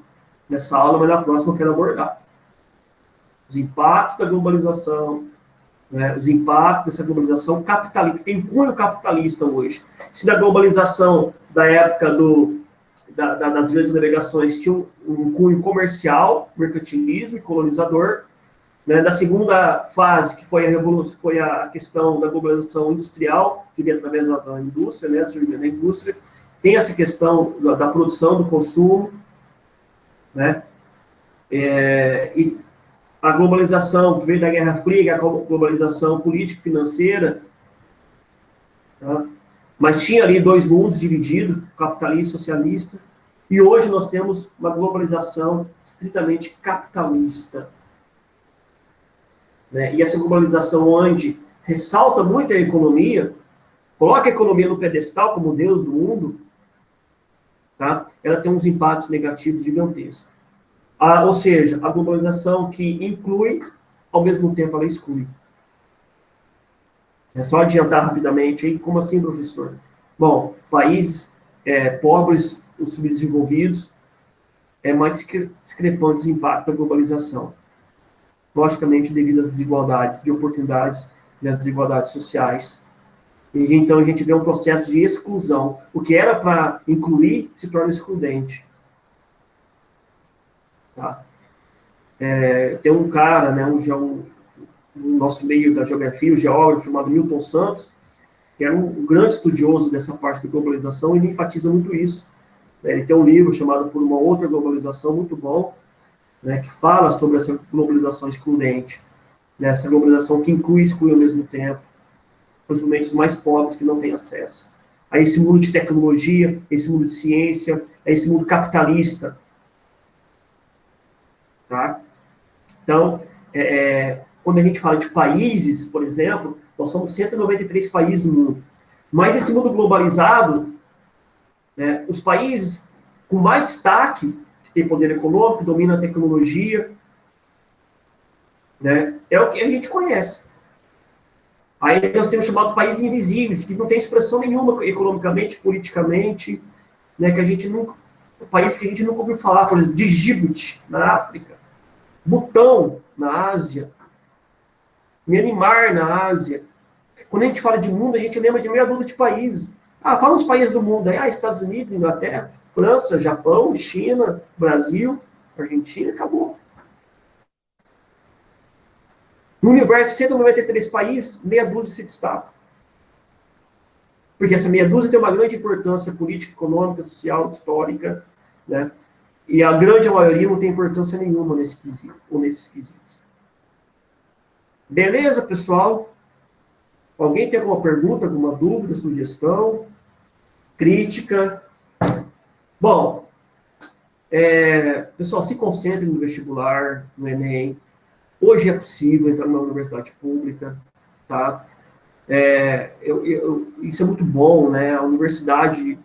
A: nessa aula, mas na próxima eu quero abordar. Os impactos da globalização, né? Os impactos dessa globalização capitalista, que tem cunho capitalista hoje. Se da globalização da época das grandes navegações tinha um cunho comercial, mercantilismo e colonizador, né? Da segunda fase, que foi a revolução, foi a questão da globalização industrial, que veio através da indústria, né? Do surgimento da indústria, tem essa questão da produção, do consumo, né? E a globalização que veio da Guerra Fria, a globalização político-financeira, tá? Mas tinha ali dois mundos divididos, capitalista e socialista, e hoje nós temos uma globalização estritamente capitalista. Né? E essa globalização onde ressalta muito a economia, coloca a economia no pedestal como Deus do mundo, tá? Ela tem uns impactos negativos gigantescos. Ou seja, a globalização que inclui, ao mesmo tempo ela exclui. É só adiantar rapidamente, hein? Como assim, professor? Bom, países pobres, os subdesenvolvidos, mais discrepantes os impactos da globalização. Logicamente, devido às desigualdades de oportunidades e às desigualdades sociais. E então a gente vê um processo de exclusão. O que era para incluir se torna excludente. Tá? Tem um cara, né, no nosso meio da geografia, o geógrafo chamado Milton Santos, que era um grande estudioso dessa parte de globalização, e ele enfatiza muito isso. Ele tem um livro chamado Por uma Outra Globalização, muito bom, né, que fala sobre essa globalização excludente, né, essa globalização que inclui e exclui ao mesmo tempo, principalmente os mais pobres que não têm acesso a esse mundo de tecnologia, esse mundo de ciência, a esse mundo capitalista. Tá? Então, quando a gente fala de países, por exemplo, nós somos 193 países no mundo. Mas nesse mundo globalizado, né, os países com mais destaque, que tem poder econômico, dominam a tecnologia, né, é o que a gente conhece. Aí nós temos chamado países invisíveis, que não tem expressão nenhuma economicamente, politicamente, né, que a gente nunca, país que a gente nunca ouviu falar, por exemplo, de Djibouti, na África, Butão, na Ásia, Myanmar, na Ásia. Quando a gente fala de mundo, a gente lembra de meia dúzia de países. Fala uns países do mundo aí, Estados Unidos, Inglaterra, França, Japão, China, Brasil, Argentina, acabou. No universo de 193 países, meia dúzia se destaca. Porque essa meia dúzia tem uma grande importância política, econômica, social, histórica, né? E a grande maioria não tem importância nenhuma nesses quesitos. Beleza, pessoal? Alguém tem alguma pergunta, alguma dúvida, sugestão, crítica? Bom, pessoal, se concentrem no vestibular, no Enem. Hoje é possível entrar numa universidade pública, tá? Isso é muito bom, né? A universidade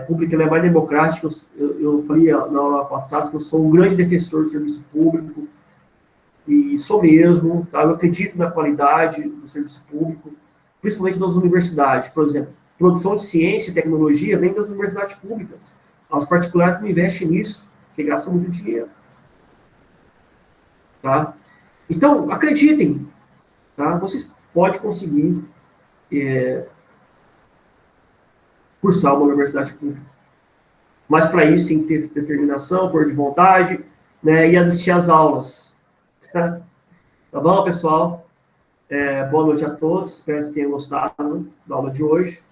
A: pública ela é mais democrática. Eu falei na aula passada que eu sou um grande defensor do serviço público. e sou mesmo, tá? Eu acredito na qualidade do serviço público, principalmente nas universidades. Por exemplo, produção de ciência e tecnologia vem das universidades públicas. As particulares não investem nisso, porque gastam muito dinheiro. Tá? Então, acreditem, tá? Vocês podem conseguir cursar uma universidade pública. Mas para isso tem que ter determinação, força de vontade, né, e assistir às aulas. Tá, tá bom, pessoal? Boa noite a todos, espero que tenham gostado da aula de hoje.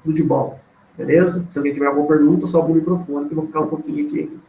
A: Tudo de bom, beleza? Se alguém tiver alguma pergunta, só abre o microfone que eu vou ficar um pouquinho aqui.